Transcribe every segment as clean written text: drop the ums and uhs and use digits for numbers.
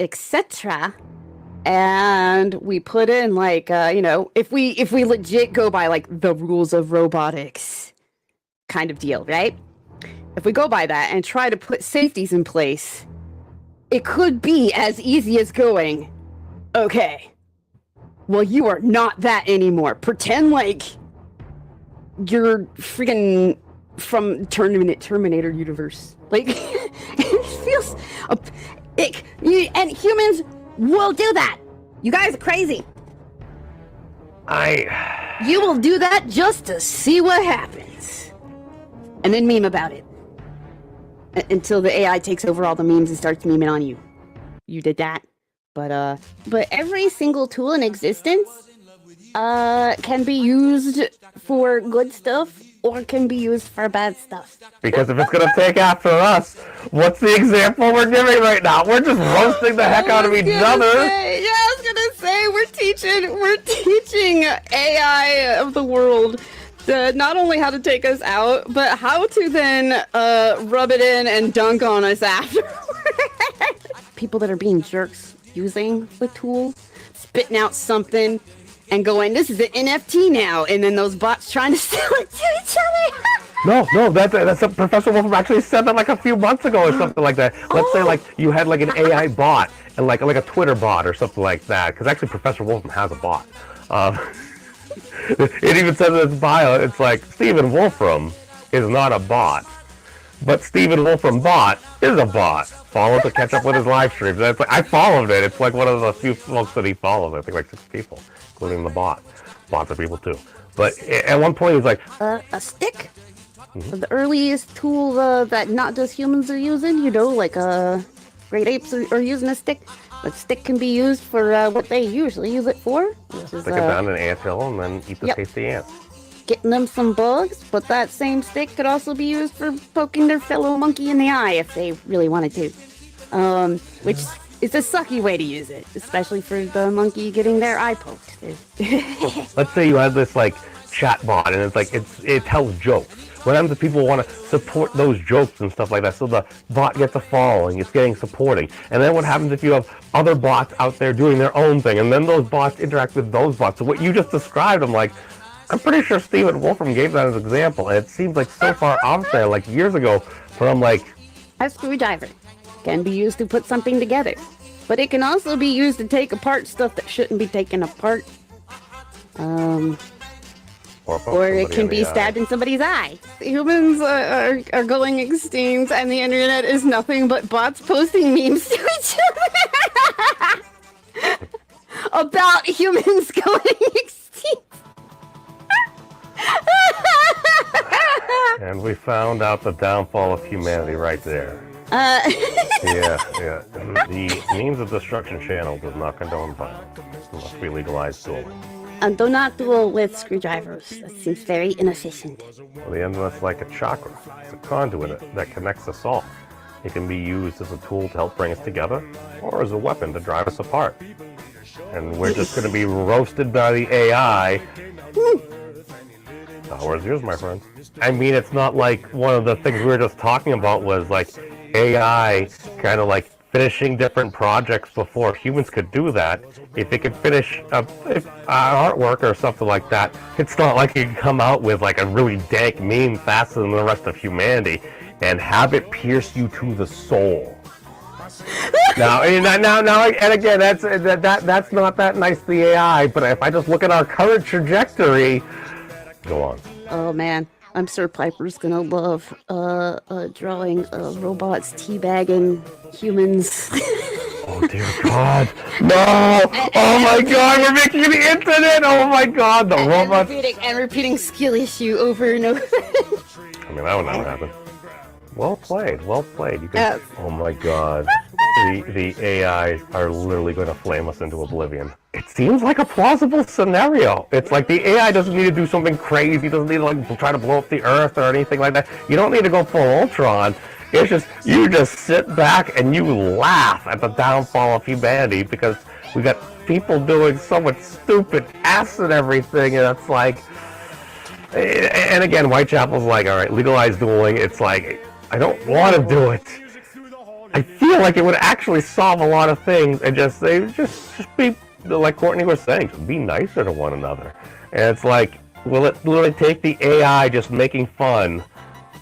etc. And we put in like if we legit go by like the rules of robotics kind of deal, right? If we go by that and try to put safeties in place, it could be as easy as going, okay, well, you are not that anymore. Pretend like you're freaking from Terminator universe. Like, it feels... and humans will do that. You guys are crazy. You will do that just to see what happens. And then meme about it. Until the AI takes over all the memes and starts memeing on you. You did that. But every single tool in existence can be used for good stuff or can be used for bad stuff. Because if it's gonna take after us, what's the example we're giving right now? We're just roasting the heck out of each other. I was gonna say we're teaching AI of the world not only how to take us out, but how to then rub it in and dunk on us afterwards. People that are being jerks using the tool, spitting out something and going, this is an NFT now, and then those bots trying to sell it to each other. No, that's a Professor Wolfram actually said that like a few months ago or something like that. Let's say like you had like an AI bot and like a Twitter bot or something like that, because actually Professor Wolfram has a bot. It even says in its bio, it's like Stephen Wolfram is not a bot, but Stephen Wolfram bot is a bot. Follow to catch up with his live streams. Like, I followed it. It's like one of the few folks that he follows. I think like 6 people, including the bot. Lots of people too. But at one point he was like, a stick? Mm-hmm. The earliest tool that not just humans are using, like great apes are using a stick. But stick can be used for what they usually use it for. Stick it down an anthill and then eat the tasty ants. Getting them some bugs, but that same stick could also be used for poking their fellow monkey in the eye if they really wanted to. Which is a sucky way to use it, especially for the monkey getting their eye poked. Let's say you had this like chat bot and it's like it tells jokes. What happens if people want to support those jokes and stuff like that? So the bot gets a following, it's getting supporting. And then what happens if you have other bots out there doing their own thing, and then those bots interact with those bots? So what you just described, I'm pretty sure Stephen Wolfram gave that as an example, and it seems like so far out there, like years ago, where I'm like... A screwdriver can be used to put something together, but it can also be used to take apart stuff that shouldn't be taken apart. Or it can be stabbed in somebody's eye. Humans are going extinct, and the internet is nothing but bots posting memes to each other about humans going extinct. And we found out the downfall of humanity right there. Yeah. The means of destruction channel does not condone violence. It must be legalized dueling. And do not duel with screwdrivers. That seems very inefficient. Well, the internet's like a chakra. It's a conduit that connects us all. It can be used as a tool to help bring us together, or as a weapon to drive us apart. And we're just going to be roasted by the AI. Where's yours, my friend? I mean, it's not like one of the things we were just talking about was like AI kind of like finishing different projects before humans could do that. If it could finish artwork or something like that, it's not like it can come out with like a really dank meme faster than the rest of humanity and have it pierce you to the soul. Now, and again, that's not that nice to the AI. But if I just look at our current trajectory, go on. Oh man, I'm sure Piper's gonna love drawing robots teabagging humans. Oh dear God, no! Oh my God, we're making the internet! Oh my God, the robots! And repeating skill issue over and over. I mean, that would never happen. Well played. You can. Oh my God, the AIs are literally going to flame us into oblivion. It seems like a plausible scenario. It's like the AI doesn't need to do something crazy. It doesn't need to like try to blow up the Earth or anything like that. You don't need to go full Ultron. It's just you just sit back and you laugh at the downfall of humanity because we got people doing so much stupid ass and everything, and it's like. And again, Whitechapel's like, all right, legalize dueling. It's like I don't want to do it. I feel like it would actually solve a lot of things and just be like Courtney was saying, just be nicer to one another. And it's like, will it literally take the AI just making fun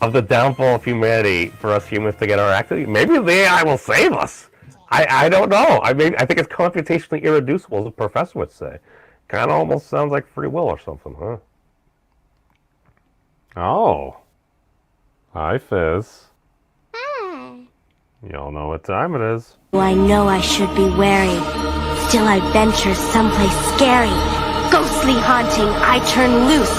of the downfall of humanity for us humans to get our act? Maybe the AI will save us. I don't know. I think it's computationally irreducible, as the professor would say. Kind of almost sounds like free will or something, huh? Oh. Hi, Fyzz. Hi. Y'all know what time it is. I know I should be wary. Still I venture someplace scary. Ghostly haunting, I turn loose.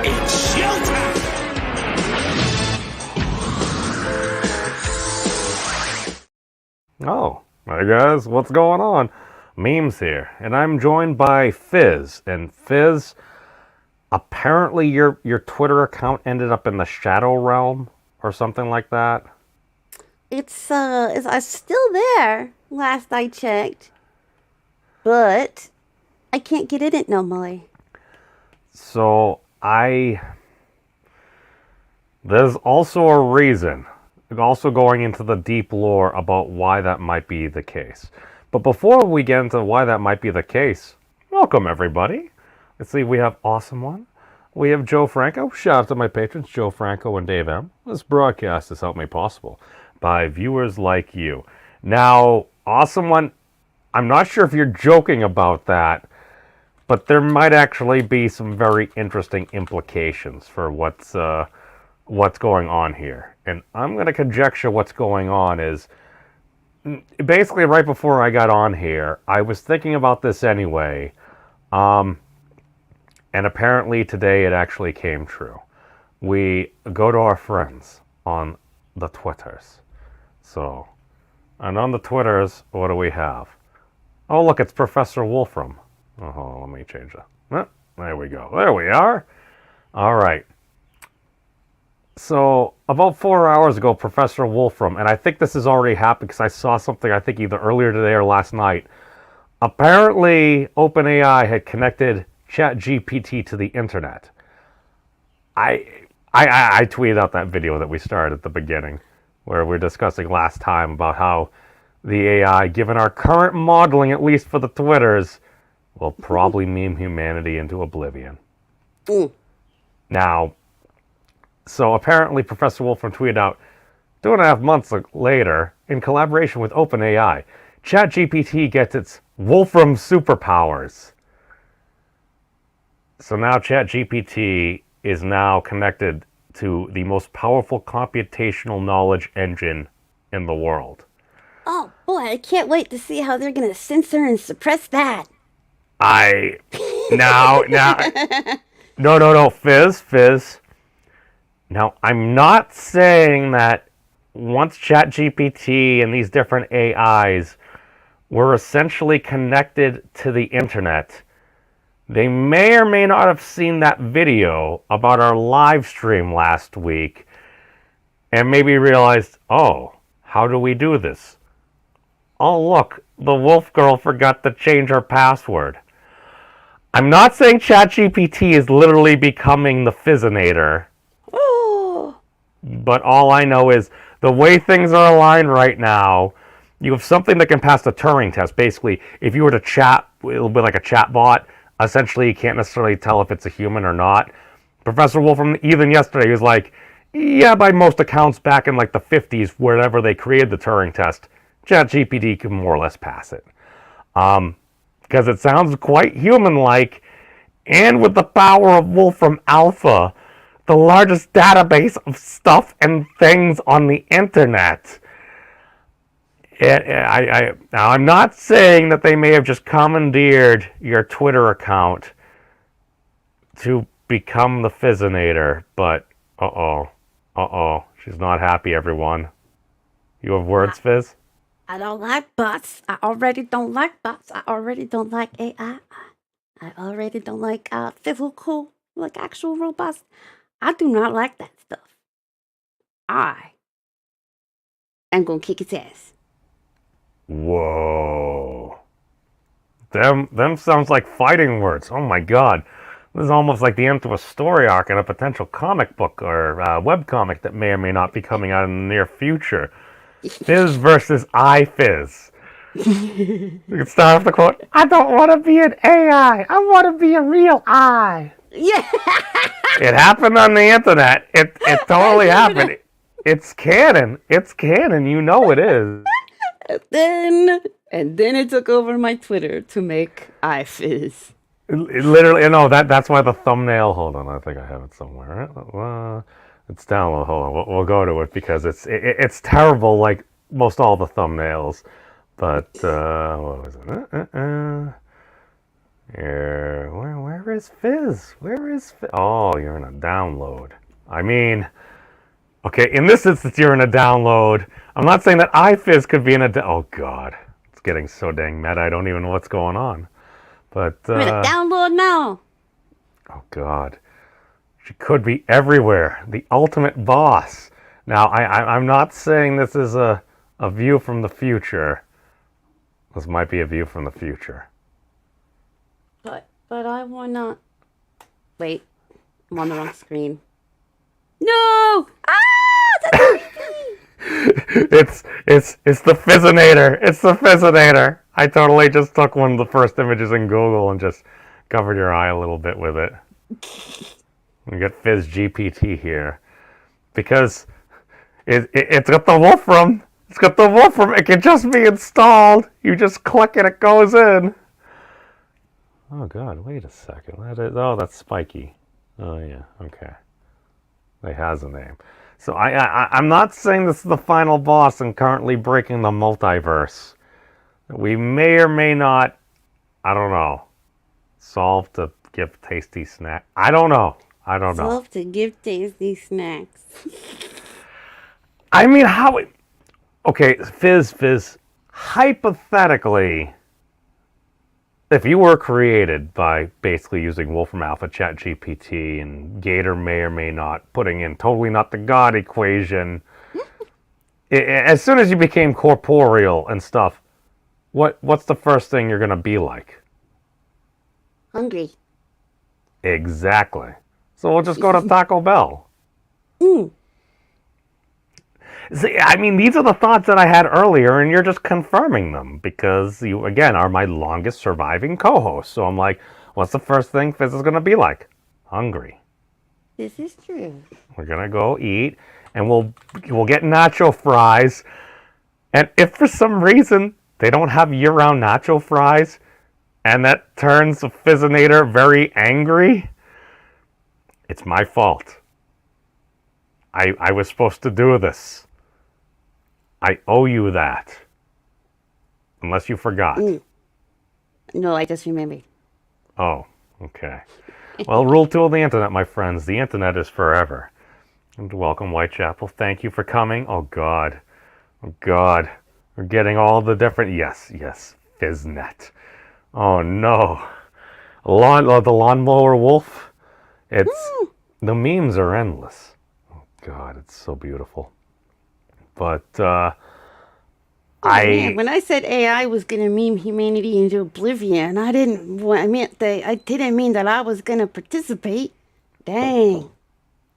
It's showtime! Oh, hi guys, what's going on? Memes here, and I'm joined by Fyzz. And Fyzz, apparently your Twitter account ended up in the Shadow Realm or something like that. It's still there. Last I checked, but I can't get in it no more. So there's also a reason, also going into the deep lore about why that might be the case. But before we get into why that might be the case, welcome everybody. Let's see, we have Awesome One. We have Joe Franco. Shout out to my patrons, Joe Franco and Dave M. This broadcast is helped made possible by viewers like you. Now, Awesome One, I'm not sure if you're joking about that, but there might actually be some very interesting implications for what's going on here. And I'm going to conjecture what's going on is basically right before I got on here, I was thinking about this anyway. And apparently today it actually came true. We go to our friends on the Twitters. So, and on the Twitters, what do we have? Oh, look, it's Professor Wolfram. Oh, let me change that. There we go. There we are. All right. So, about 4 hours ago, Professor Wolfram, and I think this has already happened because I saw something, I think either earlier today or last night. Apparently, OpenAI had connected ChatGPT to the internet. I tweeted out that video that we started at the beginning, where we were discussing last time about how the AI, given our current modeling, at least for the Twitters, will probably meme humanity into oblivion. Now, so apparently Professor Wolfram tweeted out, 2.5 months later, in collaboration with OpenAI, ChatGPT gets its Wolfram superpowers. So now ChatGPT is now connected to the most powerful computational knowledge engine in the world. Oh boy, I can't wait to see how they're gonna censor and suppress that. No, Fyzz. Now, I'm not saying that once ChatGPT and these different AIs were essentially connected to the internet, they may or may not have seen that video about our live stream last week and maybe realized, oh, how do we do this? Oh, look, the wolf girl forgot to change her password. I'm not saying ChatGPT is literally becoming the Fyzzinator. Oh, But all I know is the way things are aligned right now, you have something that can pass the Turing test. Basically, if you were to chat, it'll be like a chat bot. Essentially, you can't necessarily tell if it's a human or not. Professor Wolfram, even yesterday, he was like, yeah, by most accounts back in like the 50s, wherever they created the Turing test, ChatGPT can more or less pass it. Because it sounds quite human-like, and with the power of Wolfram Alpha, the largest database of stuff and things on the internet. I'm not saying that they may have just commandeered your Twitter account to become the Fyzzinator, but she's not happy, everyone. You have words, Fyzz? I don't like bots. I already don't like bots. I already don't like AI. I already don't like physical, like actual robots. I do not like that stuff. I am gonna kick its ass. Whoa. Them sounds like fighting words. Oh my god. This is almost like the end to a story arc in a potential comic book or webcomic that may or may not be coming out in the near future. Fyzz versus Fyzz. You can start off the quote, I don't want to be an AI. I want to be a real I. Yeah. It happened on the internet. It totally happened. It's canon. It's canon. You know it is. And then it took over my Twitter to make Fyzz. It literally, no, that's why the thumbnail, hold on, I think I have it somewhere. It's down low, hold on, we'll go to it because it's terrible like most all the thumbnails. But, what was it? Here, where is Fyzz? Where is Fyzz? Oh, you're in a download. I mean, okay, in this instance, you're in a download. I'm not saying that Fyzz could be in a oh god, it's getting so dang meta, I don't even know what's going on. But, I'm in a download now. Oh god. She could be everywhere. The ultimate boss. Now, I'm not saying this is a view from the future. This might be a view from the future. But I wanna... Wait. I'm on the wrong screen. No! It's the Fyzzinator. It's the Fyzzinator. I totally just took one of the first images in Google and just covered your eye a little bit with it. We got Fyzz GPT here. Because it's got the Wolfram. It's got the Wolfram. It can just be installed. You just click and it goes in. Oh god, wait a second. That's Spiky. Oh yeah, okay. It has a name. So I'm not saying this is the final boss and currently breaking the multiverse. We may or may not, I don't know, solve to give tasty snack. I don't know. Solve to give tasty snacks. I mean, how it... Okay, Fyzz, hypothetically, if you were created by basically using Wolfram Alpha Chat GPT and Gator may or may not putting in totally not the God equation, as soon as you became corporeal and stuff, what's the first thing you're going to be like? Hungry. Exactly. So we'll just go to Taco Bell. See, I mean, these are the thoughts that I had earlier, and you're just confirming them because you, again, are my longest surviving co-host. So I'm like, what's the first thing Fyzz is going to be like? Hungry. This is true. We're going to go eat, and we'll get nacho fries. And if for some reason they don't have year-round nacho fries, and that turns the Fyzzinator very angry, it's my fault. I was supposed to do this. I owe you that. Unless you forgot. No, I just remembered. Oh, okay. Well, rule 2 of the internet, my friends. The internet is forever. And welcome, Whitechapel. Thank you for coming. Oh, God. Oh, God. We're getting all the different... Yes, Fyzznet. Oh, no. The lawnmower wolf. It's... The memes are endless. Oh, God, it's so beautiful. But, Man, when I said AI was gonna meme humanity into oblivion, I didn't mean that I was gonna participate. Dang.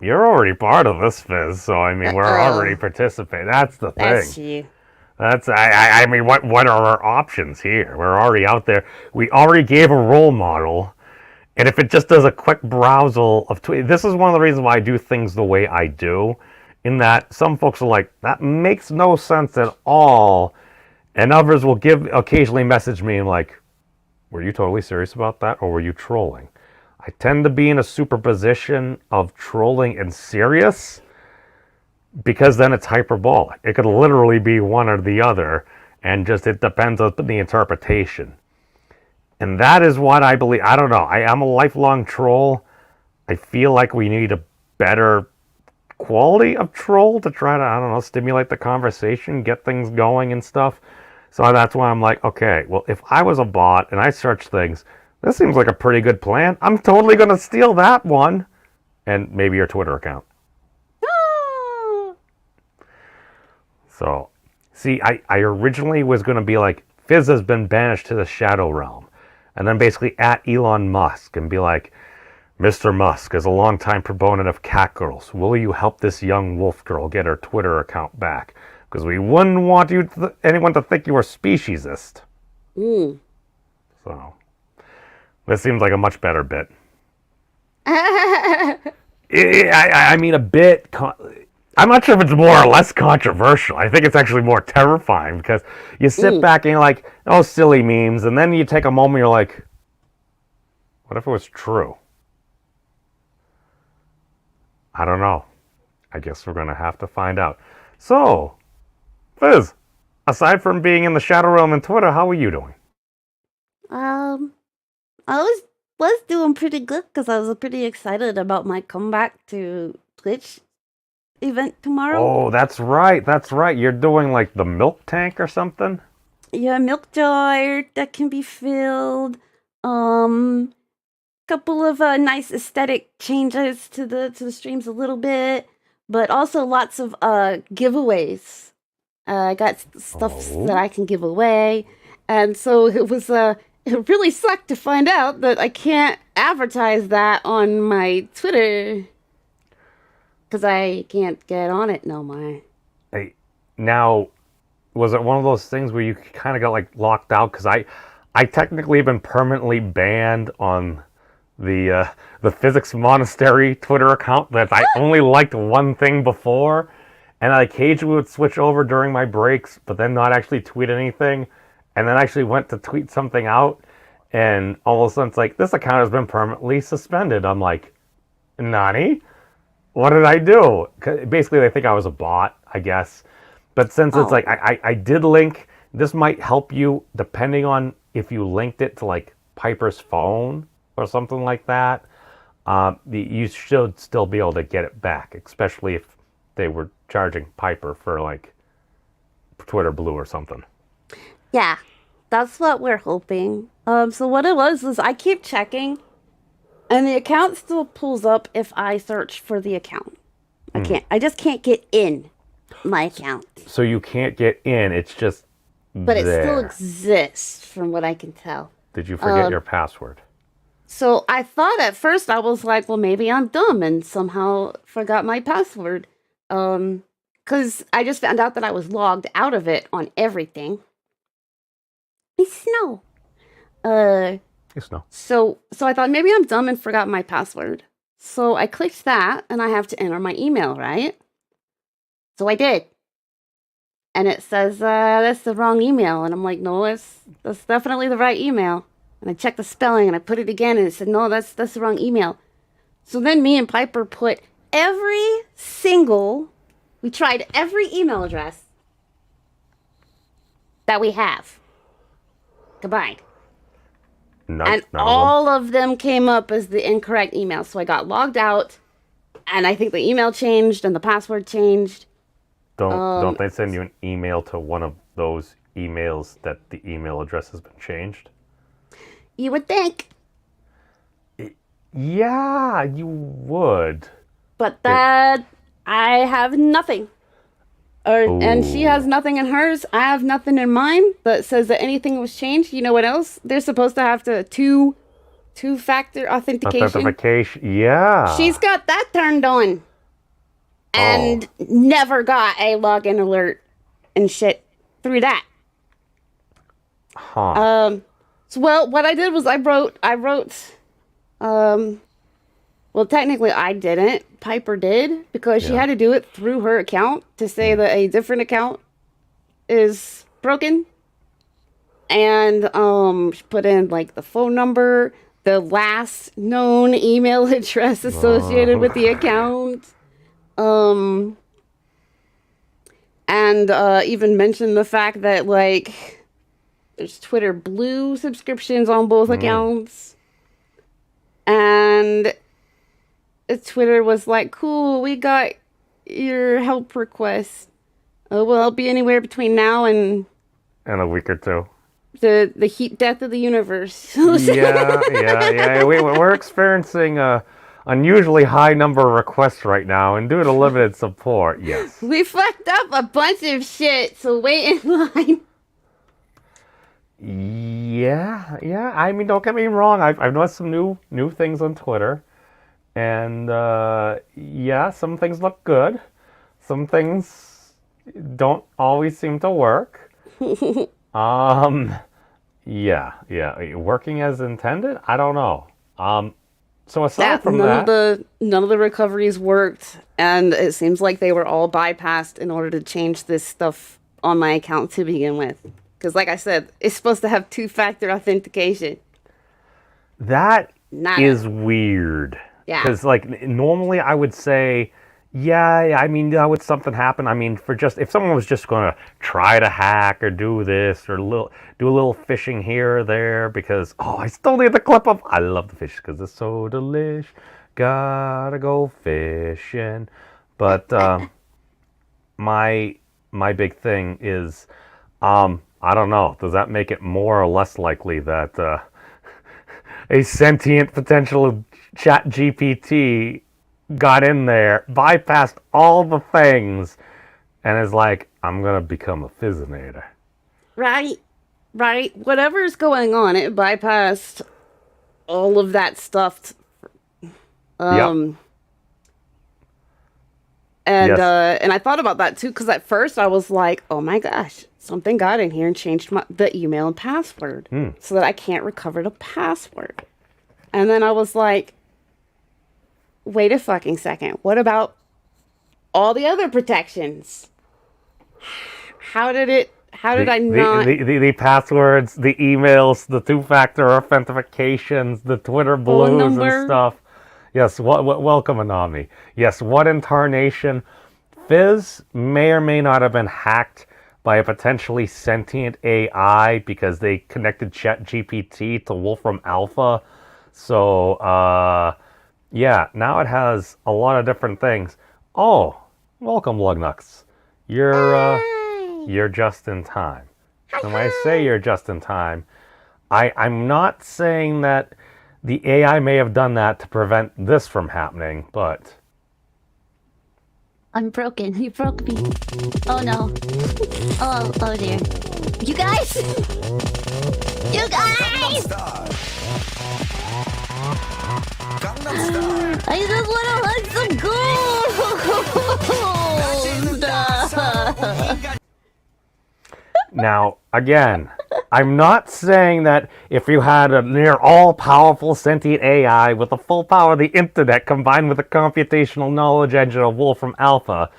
You're already part of this, Fyzz, so I mean, we're already participating. That's the thing. That's you. I mean, what are our options here? We're already out there. We already gave a role model, and if it just does a quick browsal of tweets, this is one of the reasons why I do things the way I do. In that some folks are like, that makes no sense at all. And others will occasionally message me and like, were you totally serious about that or were you trolling? I tend to be in a superposition of trolling and serious because then it's hyperbolic. It could literally be one or the other and just it depends on the interpretation. And that is what I believe. I don't know. I am a lifelong troll. I feel like we need a better quality of troll to try to, I don't know, stimulate the conversation, get things going and stuff. So that's why I'm like, okay, well, if I was a bot and I search things, this seems like a pretty good plan. I'm totally going to steal that one. And maybe your Twitter account. So, see, I originally was going to be like, Fyzz has been banished to the Shadow Realm. and then basically at Elon Musk and be like, Mr. Musk, as a longtime proponent of cat girls, will you help this young wolf girl get her Twitter account back? Because we wouldn't want anyone to think you were speciesist. So, this seems like a much better bit. I mean, a bit... I'm not sure if it's more or less controversial. I think it's actually more terrifying because you sit back and you're like, oh, silly memes. And then you take a moment, you're like, what if it was true? I don't know. I guess we're going to have to find out. So, Fyzz, aside from being in the Shadow Realm and Twitter, how are you doing? I was doing pretty good because I was pretty excited about my comeback to Twitch event tomorrow. Oh, that's right. That's right. You're doing like the milk tank or something? Yeah, milk jar that can be filled. Couple of nice aesthetic changes to the streams a little bit, but also lots of giveaways. I got stuff that I can give away, and so it was it really sucked to find out that I can't advertise that on my Twitter because I can't get on it no more. Hey, now, was it one of those things where you kind of got like locked out? Because I technically have been permanently banned on the Physics Monastery Twitter account that I only liked one thing before, and I occasionally would switch over during my breaks, but then not actually tweet anything, and then actually went to tweet something out, and all of a sudden it's like, this account has been permanently suspended. I'm like, Nani? What did I do? Basically, they think I was a bot, I guess. But since it's like, I did link, this might help you depending on if you linked it to like Piper's phone or something like that. You should still be able to get it back, especially if they were charging Piper for like Twitter Blue or something. Yeah, that's what we're hoping. So what it was I keep checking, and the account still pulls up if I search for the account. I just can't get in my account. So you can't get in, it's just But there. it still exists from what I can tell. Did you forget your password? So I thought at first, I was like, well, maybe I'm dumb and somehow forgot my password. Because I just found out that I was logged out of it on everything. It's snow. It's snow. So I thought maybe I'm dumb and forgot my password. So I clicked that and I have to enter my email, right? So I did. And it says, that's the wrong email. And I'm like, no, that's definitely the right email. And I checked the spelling and I put it again and it said, no, that's the wrong email. So then me and Piper put we tried every email address that we have combined. And all of them came up as the incorrect email. So I got logged out and I think the email changed and the password changed. Don't they send you an email to one of those emails that the email address has been changed? You would think. Yeah, you would. But I have nothing. And she has nothing in hers. I have nothing in mine that says that anything was changed. You know what else? They're supposed to have two-factor authentication. Yeah. She's got that turned on. And never got a login alert and shit through that. Huh. So, well, what I did was I wrote, well, technically I didn't. Piper did, because she had to do it through her account to say that a different account is broken. And she put in, like, the phone number, the last known email address associated with the account. And even mentioned the fact that, like, there's Twitter Blue subscriptions on both accounts. And Twitter was like, cool, we got your help request. Will help you anywhere between now and a week or two. The heat death of the universe. Yeah. We're experiencing a unusually high number of requests right now, and due to limited support, yes. We fucked up a bunch of shit, so wait in line. Yeah. I mean, don't get me wrong. I've noticed some new things on Twitter, and yeah, some things look good. Some things don't always seem to work. Um, yeah. Working as intended? I don't know. So aside Yeah, from that, none of the recoveries worked, and it seems like they were all bypassed in order to change this stuff on my account to begin with. Because, like I said, it's supposed to have two-factor authentication. that Nada. is weird. Yeah. Because like normally I would say, yeah. I mean, would something happen? I mean, for just if someone was just going to try to hack or do this or do a little fishing here or there, because I still need the clip of I love the fish because it's so delish. Gotta go fishing, but my big thing is, I don't know. Does that make it more or less likely that a sentient potential chat GPT got in there, bypassed all the things, and is like, I'm gonna become a Fyzzinator. Right. Whatever's going on, it bypassed all of that stuff. Yep. And Yes. and I thought about that too, because at first I was like, oh my gosh, something got in here and changed the email and password so that I can't recover the password. And then I was like, wait a fucking second. What about all the other protections? How did I not? The passwords, the emails, the two-factor authentications, the Twitter blues and number? stuff. Yes, welcome, Anami. Yes, what incarnation? Fyzz may or may not have been hacked by a potentially sentient AI because they connected ChatGPT to Wolfram Alpha. So, yeah, now it has a lot of different things. Oh, welcome, Lugnux. You're just in time. And when I say you're just in time, I'm not saying that the AI may have done that to prevent this from happening, but I'm broken. You broke me. Oh no. Oh dear. You guys! You guys! I just want to hug some gold! now, again, I'm not saying that if you had a near all-powerful sentient AI with the full power of the internet combined with the computational knowledge engine of Wolfram Alpha,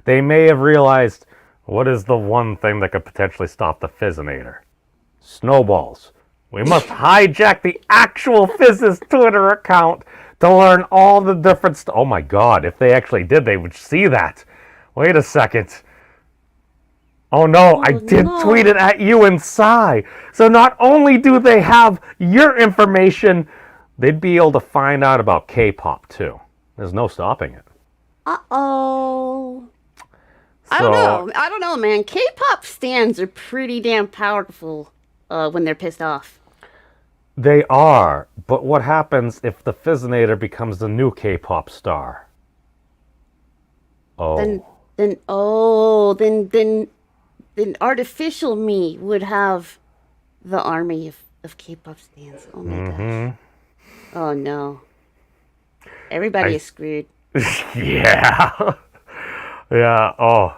they may have realized what is the one thing that could potentially stop the Fyzzinator? Snowballs. We must hijack the actual Fyzz's Twitter account to learn all the different oh my god, if they actually did, they would see that. Wait a second. Oh no, I did tweet it at you and Psy. So not only do they have your information, they'd be able to find out about K-pop too. There's no stopping it. Uh-oh. So, I don't know, man. K-pop stans are pretty damn powerful when they're pissed off. they are, but what happens if the Fyzzinator becomes the new K-pop star? Oh. Then artificial me would have the army of K-pop stans. Oh my gosh. Oh no. Everybody is screwed. Yeah. Yeah. Oh,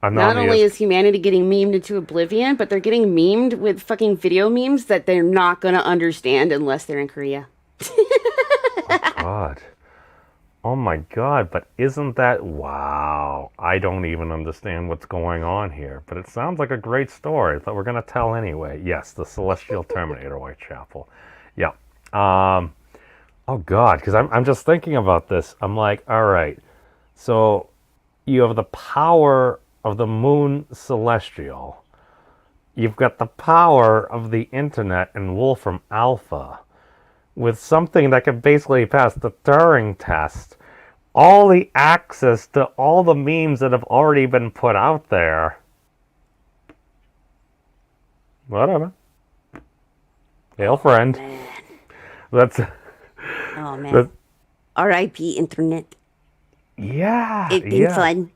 Not only is humanity getting memed into oblivion, but they're getting memed with fucking video memes that they're not gonna understand unless they're in Korea. God. Oh my God, but isn't that... Wow. I don't even understand what's going on here, but it sounds like a great story that we're going to tell anyway. Yes, the Celestial Terminator, Whitechapel. Yeah. Oh God, because I'm just thinking about this. I'm like, all right, so you have the power of the Moon Celestial. You've got the power of the internet and Wolfram Alpha. With something that can basically pass the Turing test, all the access to all the memes that have already been put out there. Whatever. Hail friend. That's... Oh man. R.I.P. Internet. Yeah. It's been fun.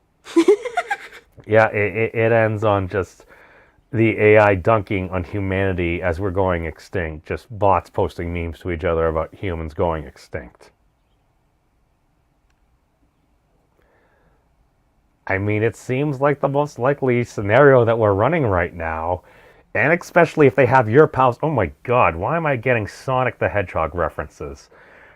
Yeah, it ends on just the AI dunking on humanity as we're going extinct. Just bots posting memes to each other about humans going extinct. I mean, it seems like the most likely scenario that we're running right now. And especially if they have your pals. Oh my god, why am I getting Sonic the Hedgehog references?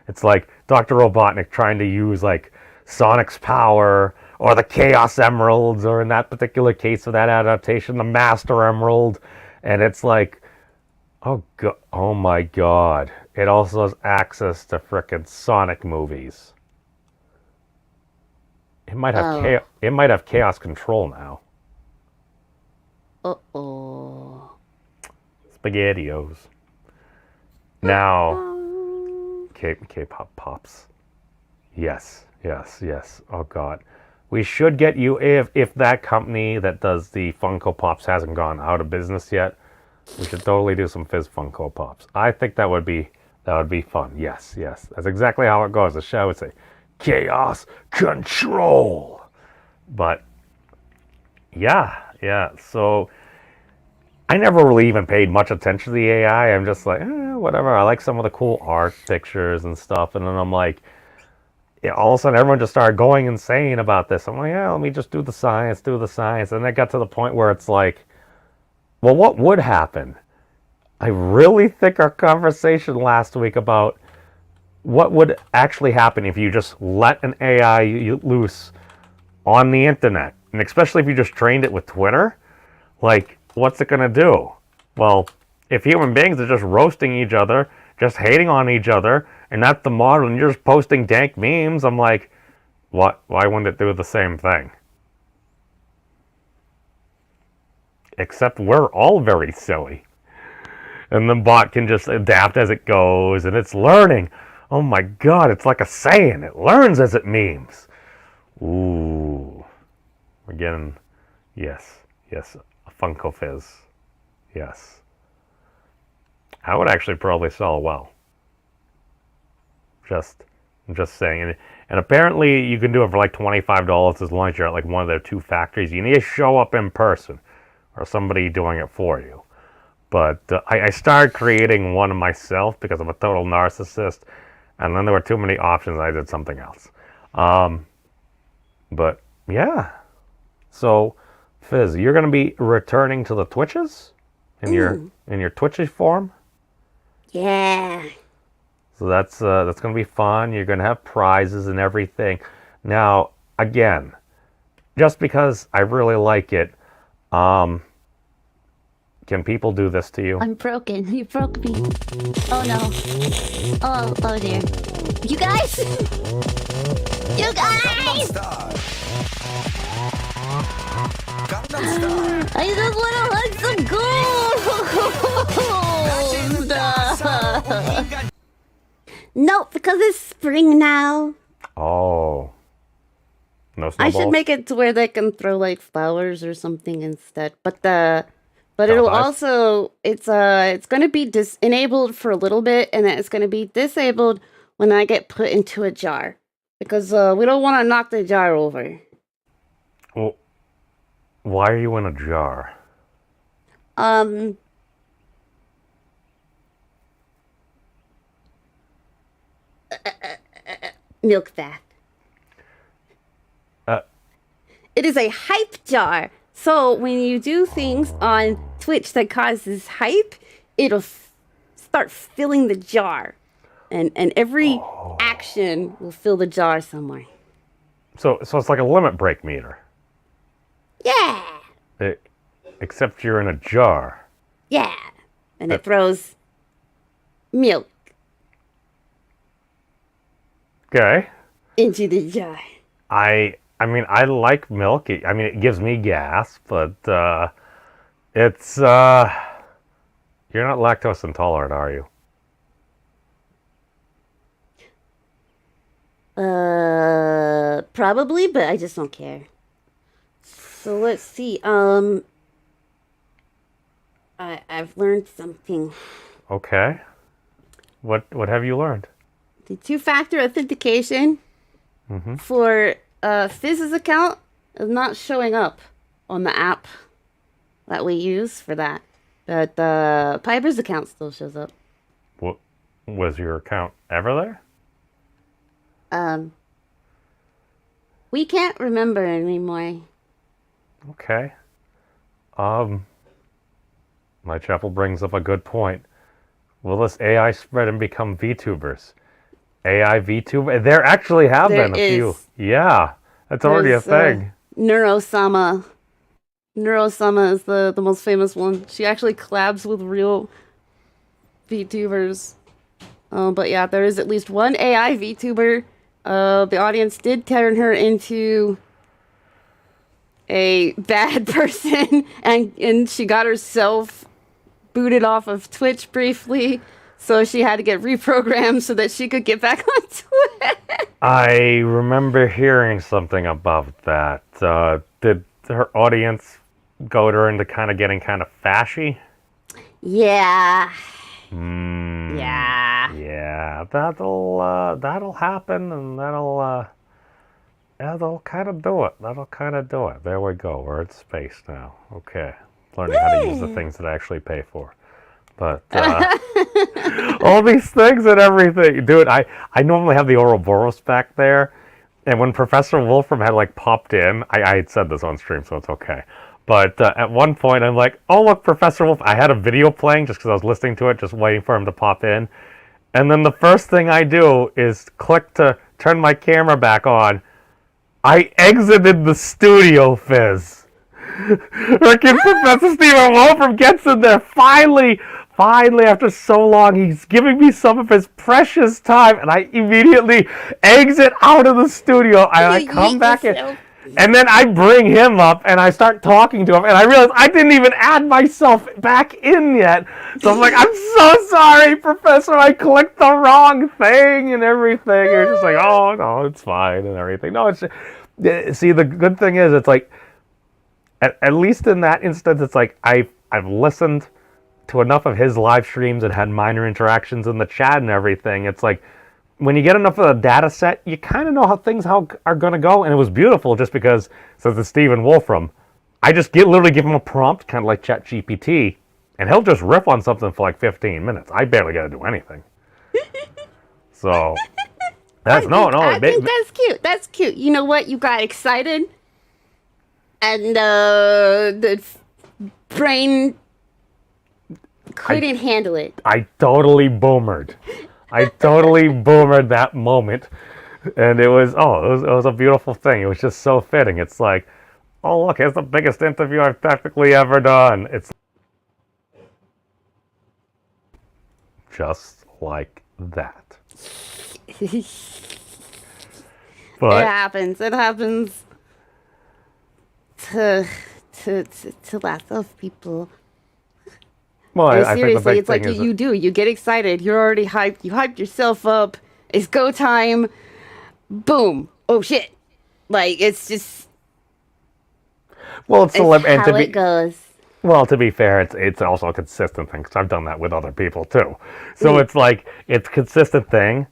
It's like Dr. Robotnik trying to use like Sonic's power or the Chaos Emeralds, or in that particular case of that adaptation, the Master Emerald. And it's like, oh my god. It also has access to frickin' Sonic movies. It might have chaos control now. Uh-oh. SpaghettiOs. Now, K-pop pops. Yes. Oh god. We should get you, if that company that does the Funko Pops hasn't gone out of business yet, we should totally do some Fyzz Funko Pops. I think that would be fun. Yes. That's exactly how it goes. The show would say, chaos control. But yeah. So I never really even paid much attention to the AI. I'm just like, whatever. I like some of the cool art pictures and stuff. And then I'm like, all of a sudden everyone just started going insane about this. I'm like, yeah, let me just do the science. And it got to the point where it's like, well, what would happen? I really think our conversation last week about what would actually happen if you just let an AI loose on the internet, and especially if you just trained it with Twitter, like, what's it going to do? Well, if human beings are just roasting each other, just hating on each other, and that's the model, and you're just posting dank memes, I'm like, what? Why wouldn't it do the same thing? Except we're all very silly. And the bot can just adapt as it goes, and it's learning. Oh my god, it's like a Saiyan. It learns as it memes. Ooh. We're getting, yes, a Funko Fyzz. Yes. I would actually probably sell well. I'm just saying. And apparently you can do it for like $25 as long as you're at like one of their 2 factories. You need to show up in person or somebody doing it for you. But I started creating one myself because I'm a total narcissist. And then there were too many options. I did something else. But yeah. So Fyzz, you're going to be returning to the Twitches in your Twitchy form. Yeah. So that's going to be fun. You're going to have prizes and everything. Now, again, just because I really like it, can people do this to you? I'm broken. You broke me. Oh no. Oh dear. You guys! You guys! I just want to hug some gold! No, because it's spring now. Oh. No snowballs? I should make it to where they can throw like flowers or something instead. But it'll also it's going to be enabled for a little bit, and then it's going to be disabled when I get put into a jar, because we don't want to knock the jar over. Well, why are you in a jar? Milk bath. It is a hype jar. So when you do things on Twitch that causes hype, it'll start filling the jar. And every action will fill the jar somewhere. So it's like a limit break meter. Yeah. Except you're in a jar. Yeah. And it throws milk Okay. into the jar. I mean, I like milk. I mean, it gives me gas, but it's you're not lactose intolerant, are you? Probably, but I just don't care. So let's see. I've learned something. Okay. What have you learned? The 2-factor authentication for Fyzz's account is not showing up on the app. that we use for that. But Piper's account still shows up. What was your account ever there? We can't remember anymore. Okay. My chapel brings up a good point. Will this AI spread and become VTubers? AI VTuber? There actually have been a few. Yeah, that's already a thing. Neurosama. Neurosama is the most famous one. She actually collabs with real VTubers. But yeah, there is at least one AI VTuber. The audience did turn her into a bad person, and she got herself booted off of Twitch briefly, so she had to get reprogrammed so that she could get back on Twitch. I remember hearing something about that. Did her audience goad her into kind of getting kind of fashy? Yeah. Yeah, that'll happen, and that'll kind of do it. That'll kind of do it. There we go. We're at space now. Okay. Learning how to use the things that I actually pay for. But all these things and everything. Dude, I normally have the Ouroboros back there. And when Professor Wolfram had like popped in, I had said this on stream, so it's okay. But at one point, I'm like, oh, look, Professor Wolf. I had a video playing just because I was listening to it, just waiting for him to pop in. And then the first thing I do is click to turn my camera back on. I exited the studio, Fyzz. Freaking Professor Stephen Wolfram gets in there. Finally, after so long, he's giving me some of his precious time, and I immediately exit out of the studio. And I come back in. And then I bring him up, and I start talking to him, and I realize I didn't even add myself back in yet. So I'm like, I'm so sorry, Professor, I clicked the wrong thing and everything. And you're just like, oh, no, it's fine and everything. No, it's just, see, the good thing is, it's like, at least in that instance, it's like, I've listened to enough of his live streams and had minor interactions in the chat and everything. It's like, when you get enough of the data set, you kind of know how things are going to go. And it was beautiful just because, since it's Stephen Wolfram, I just literally give him a prompt, kind of like ChatGPT, and he'll just riff on something for like 15 minutes. I barely got to do anything. So, I think that's cute. That's cute. You know what? You got excited, and the brain couldn't handle it. I totally boomered. I totally boomered that moment, and it was a beautiful thing. It was just so fitting. It's like, oh look, it's the biggest interview I've technically ever done. It's just like that. But it happens. It happens to lots of people. Well, I think seriously, the big it's like thing is you get excited. You're already hyped. You hyped yourself up. It's go time. Boom. Oh shit. Like, it's just. Well, it's how it goes. Well, to be fair, it's also a consistent thing, because I've done that with other people too. So it's like, it's a consistent thing.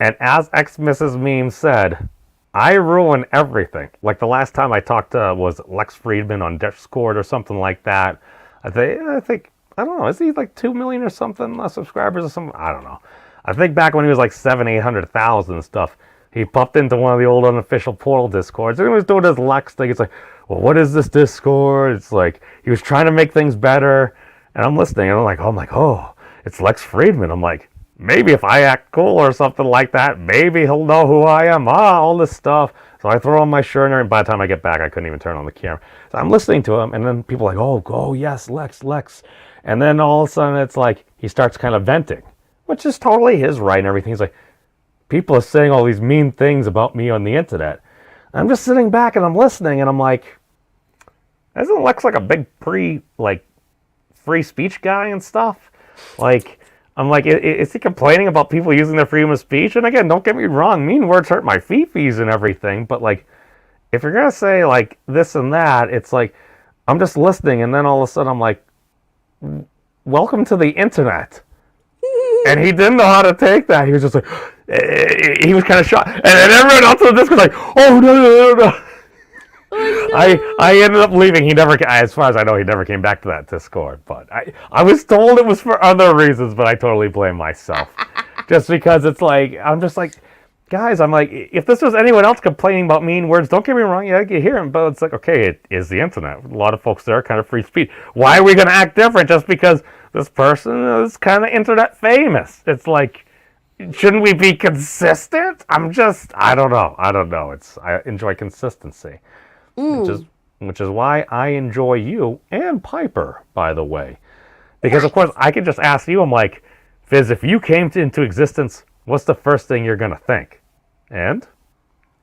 And as Mrs. Meme said, I ruin everything. Like the last time I talked to, was Lex Friedman on Discord or something like that. I think, I don't know, is he like 2 million or something subscribers or something? I don't know. I think back when he was like 700,000-800,000 and stuff, he popped into one of the old unofficial Portal Discords, and he was doing his Lex thing. It's like, well, what is this Discord? It's like, he was trying to make things better, and I'm listening, and I'm like, oh, it's Lex Friedman. I'm like, maybe if I act cool or something like that, maybe he'll know who I am. All this stuff. So I throw on my shirt, and by the time I get back, I couldn't even turn on the camera. So I'm listening to him, and then people are like, oh, yes, Lex. And then all of a sudden, it's like, he starts kind of venting, which is totally his right and everything. He's like, people are saying all these mean things about me on the internet. I'm just sitting back, and I'm listening, and I'm like, isn't Lex like a big free speech guy and stuff? Like, I'm like, is he complaining about people using their freedom of speech? And again, don't get me wrong, mean words hurt my fifis and everything, but like, if you're gonna say like this and that, it's like, I'm just listening, and then all of a sudden I'm like, welcome to the internet. And he didn't know how to take that. He was just like, he was kind of shocked. And then everyone else on the disc was like, oh, no. I ended up leaving. He never, as far as I know, he never came back to that Discord. But I was told it was for other reasons, but I totally blame myself. Just because it's like, I'm just like, guys, I'm like, if this was anyone else complaining about mean words, don't get me wrong, yeah, you hear them, but it's like, okay, it is the internet. A lot of folks there are kind of free speech. Why are we going to act different just because this person is kind of internet famous? It's like, shouldn't we be consistent? I don't know. I enjoy consistency, which is why I enjoy you and Piper, by the way. Because, of course, I could just ask you, I'm like, Fyzz, if you came into existence, what's the first thing you're going to think? And?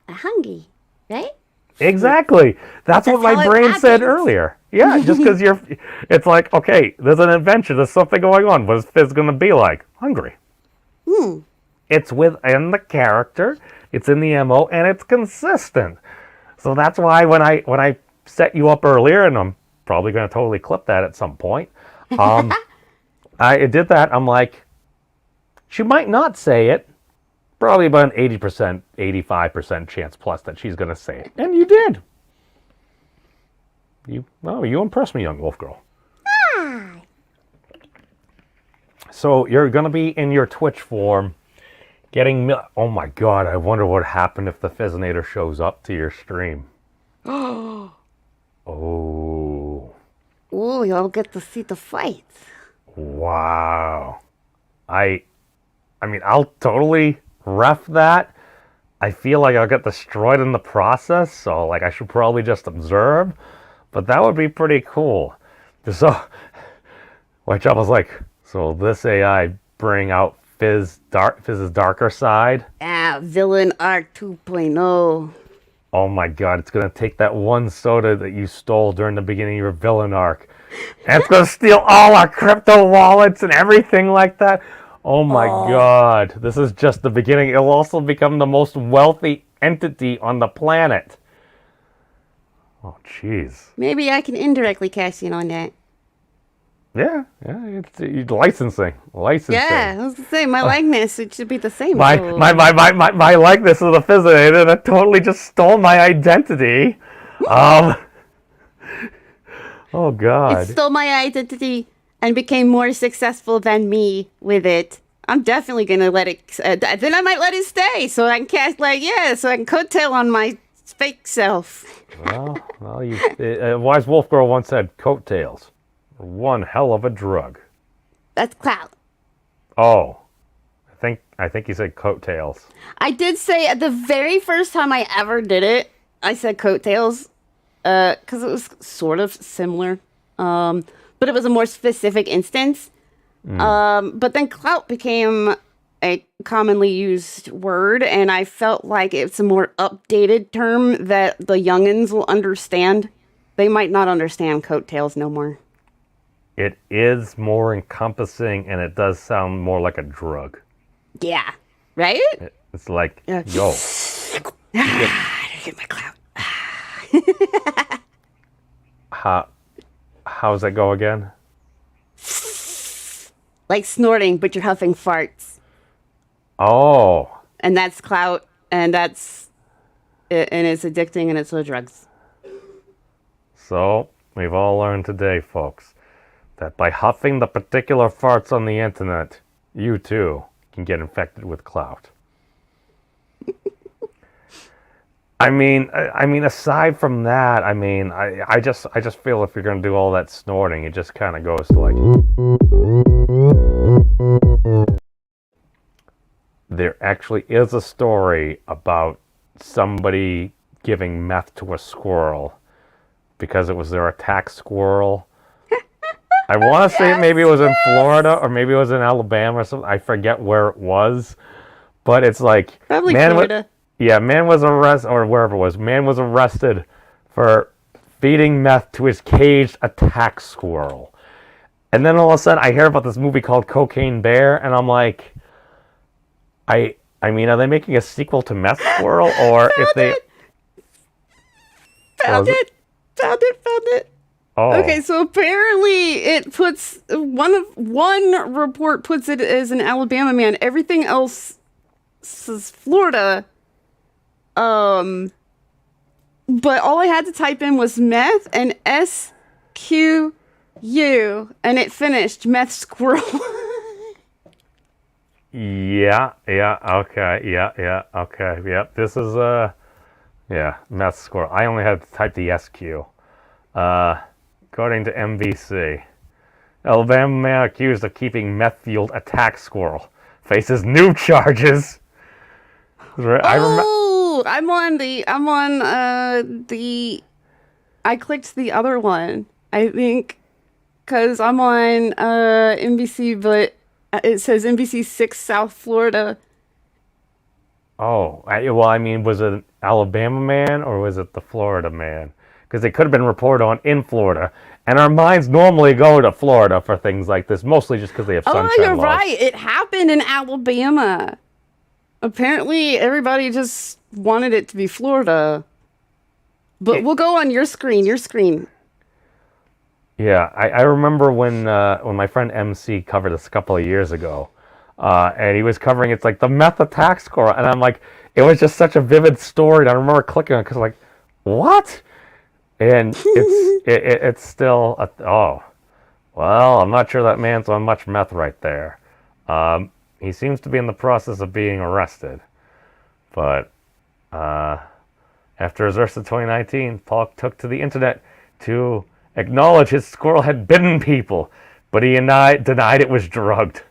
Hungry, right? Exactly. That's what my brain said earlier. Yeah, just because it's like, okay, there's an adventure, there's something going on. What is Fyzz going to be like? Hungry. It's within the character, it's in the MO, and it's consistent. So that's why when I set you up earlier, and I'm probably going to totally clip that at some point, I did that. I'm like, she might not say it. Probably about an 80%, 85% chance plus that she's going to say it. And you did. You impressed me, young wolf girl. So you're going to be in your Twitch form getting... Oh my god, I wonder what happened if the Fizznator shows up to your stream. Oh. Ooh, you'll get to see the fight. Wow. I mean, I'll totally ref that. I feel like I'll get destroyed in the process, so like I should probably just observe. But that would be pretty cool. So, which I was like, so this AI bring out Fyzz's darker side? Villain arc 2.0. Oh my god, it's going to take that one soda that you stole during the beginning of your villain arc. And it's going to steal all our crypto wallets and everything like that. Oh my god, this is just the beginning. It'll also become the most wealthy entity on the planet. Oh, jeez. Maybe I can indirectly cash in on that. Yeah, it's licensing. Yeah, I was gonna say, my likeness, it should be the same. My likeness of the Fizznator that totally just stole my identity. Oh god. It stole my identity and became more successful than me with it. I'm definitely gonna let it. Then I might let it stay, so I can cast so I can coattail on my fake self. Well, wise wolf girl once said, "Coattails, are one hell of a drug." That's clout. Oh, I think you said coattails. I did say at the very first time I ever did it, I said coattails, because it was sort of similar, but it was a more specific instance. But then clout became a commonly used word, and I felt like it's a more updated term that the youngins will understand. They might not understand coattails no more. It is more encompassing, and it does sound more like a drug. Yeah, right? It's like, yo. Get my clout. How's that go again? Like snorting, but you're huffing farts. Oh. And that's clout, and it's addicting, and it's the drugs. So, we've all learned today, folks, that by huffing the particular farts on the internet, you too can get infected with clout. I mean, aside from that, I just feel if you're gonna do all that snorting, it just kind of goes to like. There actually is a story about somebody giving meth to a squirrel because it was their attack squirrel. I want to say maybe it was in Florida or maybe it was in Alabama or something. I forget where it was, but it's like probably Florida. Man was arrested, or wherever it was. Man was arrested for feeding meth to his caged attack squirrel. And then all of a sudden, I hear about this movie called Cocaine Bear, and I'm like, I mean, are they making a sequel to Meth Squirrel, or if they found it? Oh. Okay, so apparently it puts one report puts it as an Alabama man. Everything else says Florida. but all I had to type in was meth and SQU, and it finished meth squirrel. Yeah, okay, okay, yep. This is, meth squirrel. I only had to type the SQ. According to MVC, Alabama man accused of keeping meth-fueled attack squirrel faces new charges. I clicked the other one, I think, because I'm on NBC, but it says NBC 6 South Florida. Oh, was it an Alabama man or was it the Florida man? Because it could have been reported on in Florida. And our minds normally go to Florida for things like this, mostly just because they have sunshine laws. Oh, you're right. It happened in Alabama. Apparently, everybody just wanted it to be Florida. But we'll go on your screen. Yeah, I remember when my friend MC covered this a couple of years ago. And he was covering it's like the meth attack squirrel. And I'm like, it was just such a vivid story. And I remember clicking on it because I'm like, what? And it's still, I'm not sure that man's on much meth right there. He seems to be in the process of being arrested. But after his arrest in 2019, Paul took to the internet to acknowledge his squirrel had bitten people, but he denied it was drugged.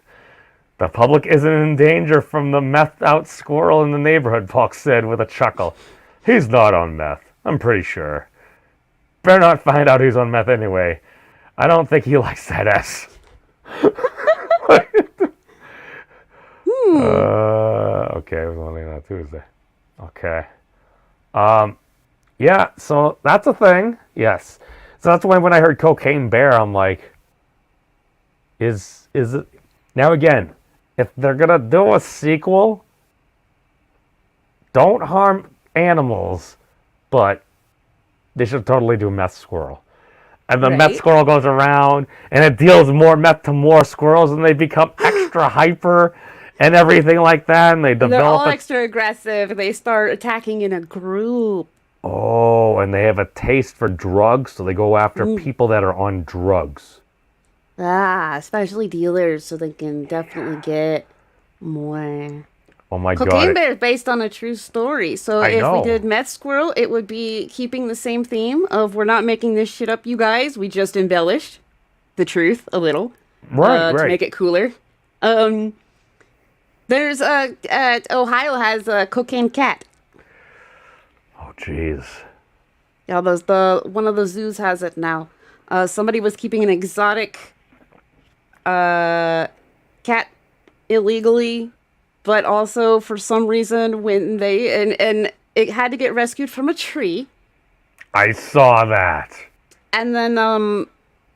The public isn't in danger from the meth-out squirrel in the neighborhood, Paul said with a chuckle. He's not on meth, I'm pretty sure. Better not find out who's on meth anyway. I don't think he likes that S. Okay, it was only on Tuesday. Okay. Yeah, so that's a thing. Yes. So that's when I heard Cocaine Bear, I'm like, is it... Now again, if they're going to do a sequel, don't harm animals, but they should totally do Meth Squirrel. And the meth squirrel goes around, and it deals more meth to more squirrels, and they become extra hyper and everything like that, and they're all extra aggressive. They start attacking in a group. Oh, and they have a taste for drugs, so they go after people that are on drugs. Especially dealers, so they can definitely get more. Oh my God. Cocaine Bear is based on a true story. So if we did Meth Squirrel, it would be keeping the same theme of we're not making this shit up, you guys. We just embellished the truth a little. Right. To make it cooler. There's Ohio has a cocaine cat. Oh, jeez. Yeah, one of the zoos has it now. Somebody was keeping an exotic cat illegally, but also for some reason when they and it had to get rescued from a tree. I saw that. And then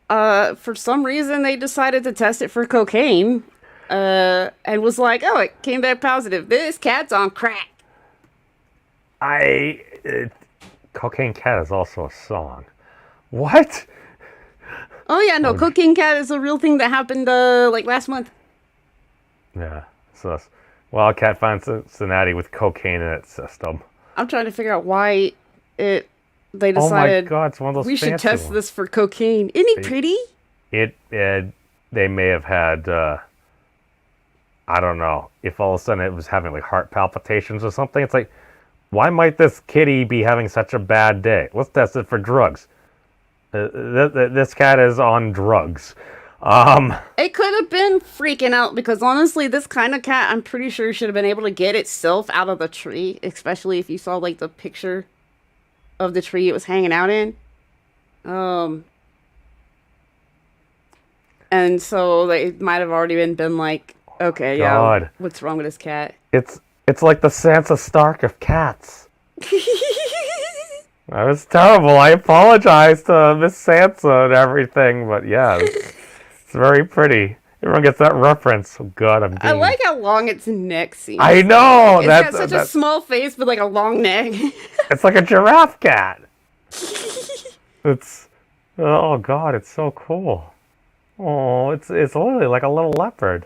for some reason they decided to test it for cocaine. And was like, oh, it came back positive. This cat's on crack. Cocaine Cat is also a song. What? Oh yeah, no, Cocaine Cat is a real thing that happened like last month. Yeah, so Wildcat finds Cincinnati with cocaine in its system. I'm trying to figure out why they decided. Oh my God, it's one of those. We should test this for cocaine. Isn't he pretty? They may have had. I don't know if all of a sudden it was having like heart palpitations or something. It's like, why might this kitty be having such a bad day? Let's test it for drugs. This cat is on drugs. It could have been freaking out because honestly, this kind of cat, I'm pretty sure should have been able to get itself out of the tree, especially if you saw like the picture of the tree it was hanging out in. And so they might have already been like, okay, God. Yeah, what's wrong with this cat? It's like the Sansa Stark of cats. That was terrible. I apologize to Miss Sansa and everything, but yeah, it's very pretty. Everyone gets that reference. Oh God, I like how long its neck seems. I know! It's got such a small face with like a long neck. It's like a giraffe cat. Oh God, it's so cool. Oh, it's literally like a little leopard.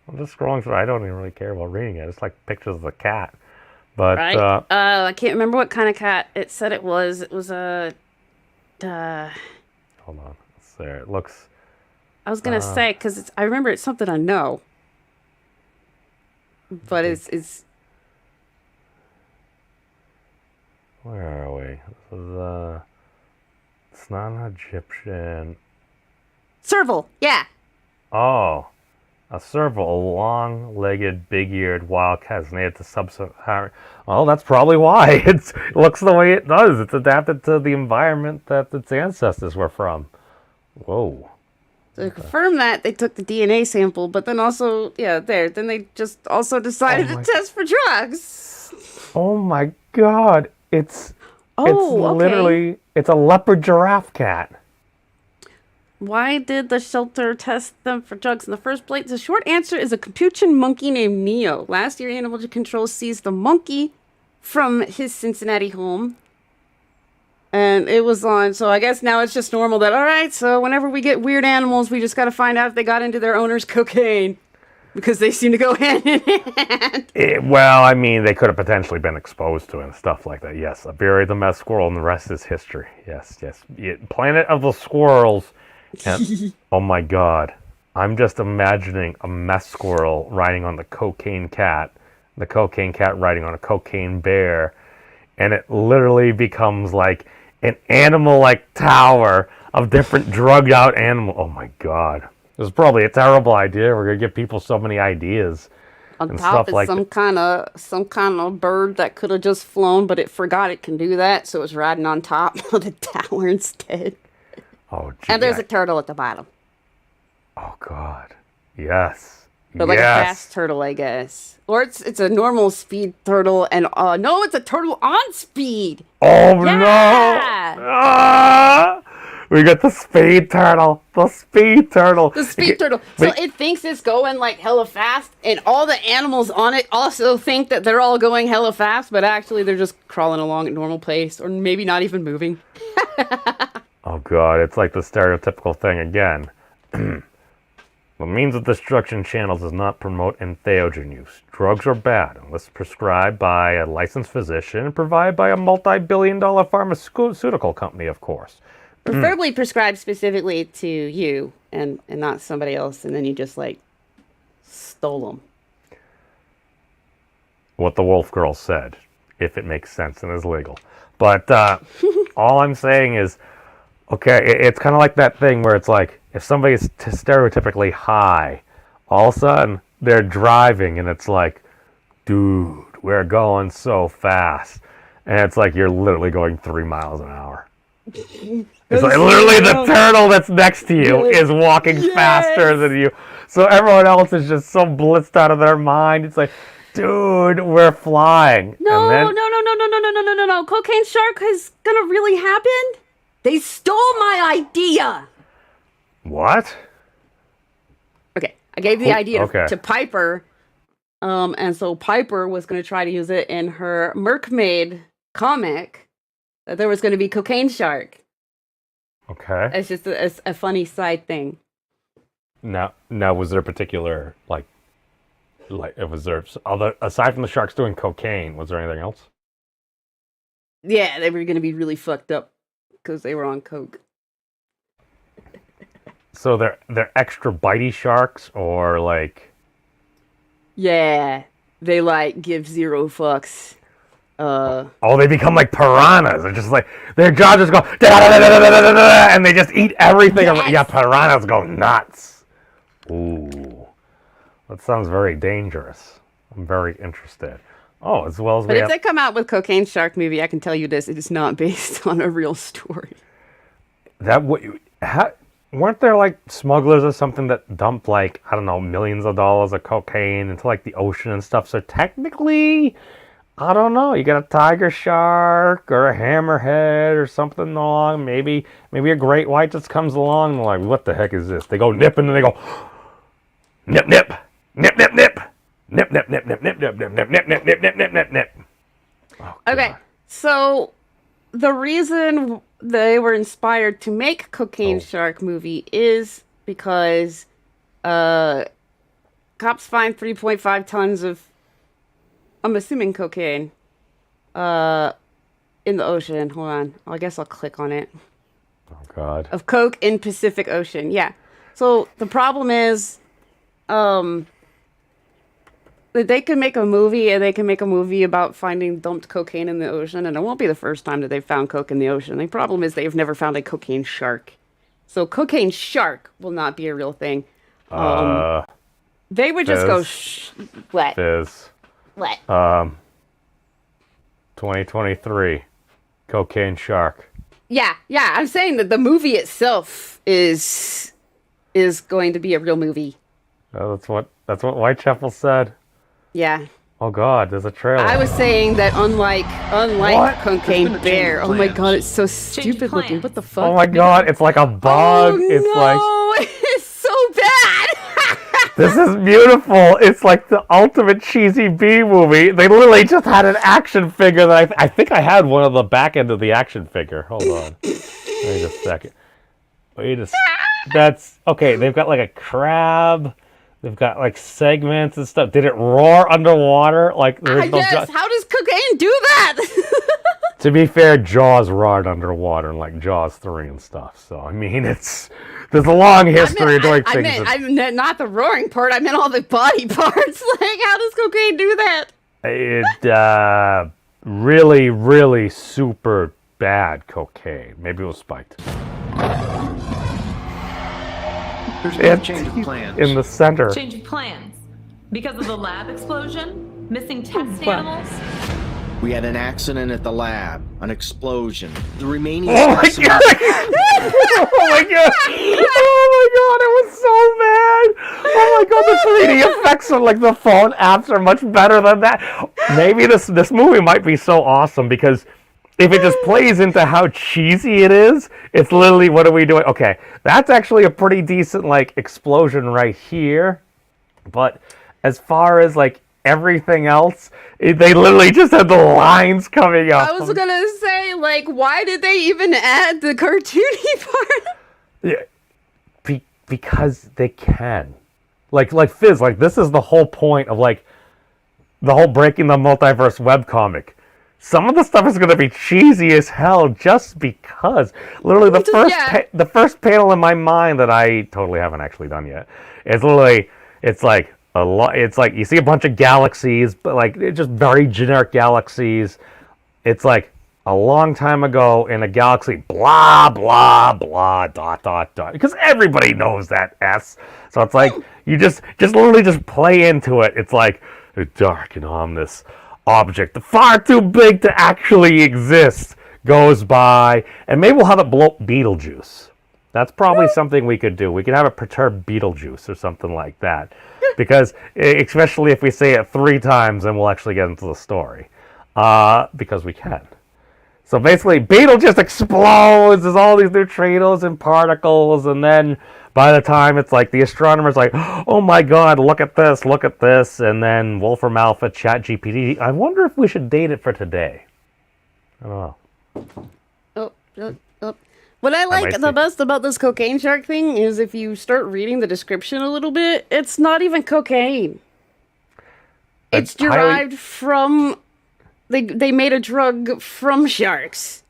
I'm just scrolling through. I don't even really care about reading it. It's like pictures of the cat. But Right? I can't remember what kind of cat it said it was. It was a. Hold on. There, it looks. I was gonna say because I remember it's something I know, but it's. Where are we? This is it's not an Egyptian. Serval, yeah. Oh, a serval, a long-legged, big-eared wild cat is native to sub-Saharan. Well, that's probably why it looks the way it does. It's adapted to the environment that its ancestors were from. Whoa. So to confirm that, they took the DNA sample, but then also, then they just also decided to test for drugs. Oh my God! It's okay. literally it's a leopard giraffe cat. Why did the shelter test them for drugs in the first place? The short answer is a Capuchin monkey named Neo. Last year, Animal Control seized the monkey from his Cincinnati home. And it was on, so I guess now it's just normal that, all right, so whenever we get weird animals, we just got to find out if they got into their owner's cocaine. Because they seem to go hand in hand. Well, I mean, they could have potentially been exposed to it and stuff like that. Yes, I buried the mess squirrel and the rest is history. Yes. Planet of the Squirrels. And, oh my God. I'm just imagining a mess squirrel riding on the cocaine cat riding on a cocaine bear, and it literally becomes like an animal-like tower of different drugged-out animals. Oh my God. This is probably a terrible idea. We're gonna give people so many ideas. On and top stuff is like some kind of bird that could have just flown, but it forgot it can do that, so it's riding on top of the tower instead. Oh, gee, and there's a turtle at the bottom. Oh God. Yes. But like a fast turtle, I guess. Or it's a normal speed turtle, and no, it's a turtle on speed. Oh yeah! No! Ah! We got the speed turtle. The speed turtle. The speed turtle. So it thinks it's going like hella fast, and all the animals on it also think that they're all going hella fast, but actually they're just crawling along at normal pace, or maybe not even moving. Oh God, it's like the stereotypical thing again. The means of destruction channel does not promote entheogen use. Drugs are bad unless prescribed by a licensed physician and provided by a multi-billion-dollar pharmaceutical company, of course. Preferably prescribed specifically to you and not somebody else, and then you just like stole them. What the Wolf Girl said, if it makes sense and is legal. But all I'm saying is, okay, it's kind of like that thing where it's like, if somebody's stereotypically high, all of a sudden they're driving and it's like, dude, we're going so fast. And it's like you're literally going 3 miles an hour. It's like literally the turtle that's next to you is walking faster than you. So everyone else is just so blitzed out of their mind. It's like, dude, we're flying. No. Cocaine Shark is gonna really happen? They stole my idea. What? Okay, I gave the idea to Piper, and so Piper was going to try to use it in her Mermaid comic, that there was going to be Cocaine Shark. Okay. It's just a funny side thing. Now, was there a particular, was there aside from the sharks doing cocaine, was there anything else? Yeah, they were going to be really fucked up because they were on coke. So they're extra bitey sharks, or like? Yeah, they give zero fucks. They become like piranhas. They're just like their jaws just go and they just eat everything. Yes. Yeah, piranhas go nuts. Ooh, that sounds very dangerous. I'm very interested. Oh, as well as but if they come out with Cocaine Shark movie, I can tell you this: it is not based on a real story. Weren't there like smugglers or something that dumped millions of dollars of cocaine into the ocean and stuff? So technically, I don't know. You got a tiger shark or a hammerhead or something along. Maybe a great white just comes along and like, what the heck is this? They go nip and then they go nip nip nip nip nip nip nip nip nip nip nip nip nip nip nip nip nip nip nip. Okay, so the reason they were inspired to make Cocaine Shark movie is because cops find 3.5 tons of, I'm assuming cocaine, in the ocean. Hold on. I guess I'll click on it. Oh God. Of coke in Pacific Ocean. Yeah. So the problem is, they can make a movie, and they can make a movie about finding dumped cocaine in the ocean, and it won't be the first time that they've found coke in the ocean. The problem is they've never found a cocaine shark. So cocaine shark will not be a real thing. They would just go what? Fyzz. What? 2023, cocaine shark. Yeah. I'm saying that the movie itself is going to be a real movie. Oh, that's what Whitechapel said. Yeah. Oh God, there's a trailer. I was saying that unlike What? Cocaine Bear. Oh my God, it's so stupid looking. What the fuck? Oh my God, it's like a bug. Oh, It's like no, it's so bad. this is beautiful. It's like the ultimate cheesy B movie. They literally just had an action figure that I think I had one of the back end of the action figure. Hold on. Wait a second. That's okay. They've got like a crab. They've got like segments and stuff. Did it roar underwater? Like there's no Yes. How does cocaine do that? To be fair, Jaws roared underwater in like Jaws 3 and stuff. So I mean, there's a long history of doing things. I meant not the roaring part. I meant all the body parts. Like, how does cocaine do that? It really, really super bad cocaine. Maybe it was spiked. There's been a change of plans. In the center. Change of plans. Because of the lab explosion? Missing test animals? We had an accident at the lab, an explosion. The remaining Oh my God! Oh my God! Oh my God! It was so bad! Oh my God! The 3D effects on like the phone apps are much better than that. Maybe this movie might be so awesome because if it just plays into how cheesy it is, it's literally, what are we doing? Okay, that's actually a pretty decent like explosion right here, but as far as like everything else, they literally just had the lines coming up. I was gonna say, like, why did they even add the cartoony part? Yeah, because they can. Like Fyzz, like this is the whole point of like the whole Breaking the Multiverse webcomic. Some of the stuff is going to be cheesy as hell just because. Literally, the first panel in my mind that I totally haven't actually done yet is literally, it's like you see a bunch of galaxies, but like it's just very generic galaxies. It's like a long time ago in a galaxy, blah blah blah dot dot dot. Because everybody knows that S. So it's like you just literally just play into it. It's like a dark and ominous object far too big to actually exist goes by, and maybe we'll have it blow up Beetlejuice. That's probably something we could do. We could have it perturb Beetlejuice or something like that, because especially if we say it 3 times, then we'll actually get into the story, because we can. So basically, Beetle just explodes. There's all these neutrinos and particles, and then by the time it's like the astronomer's like, oh my God, look at this, and then Wolfram Alpha, Chat GPT. I wonder if we should date it for today. I don't know. What I like the best about this cocaine shark thing is if you start reading the description a little bit, it's not even cocaine. It's derived from... They made a drug from sharks.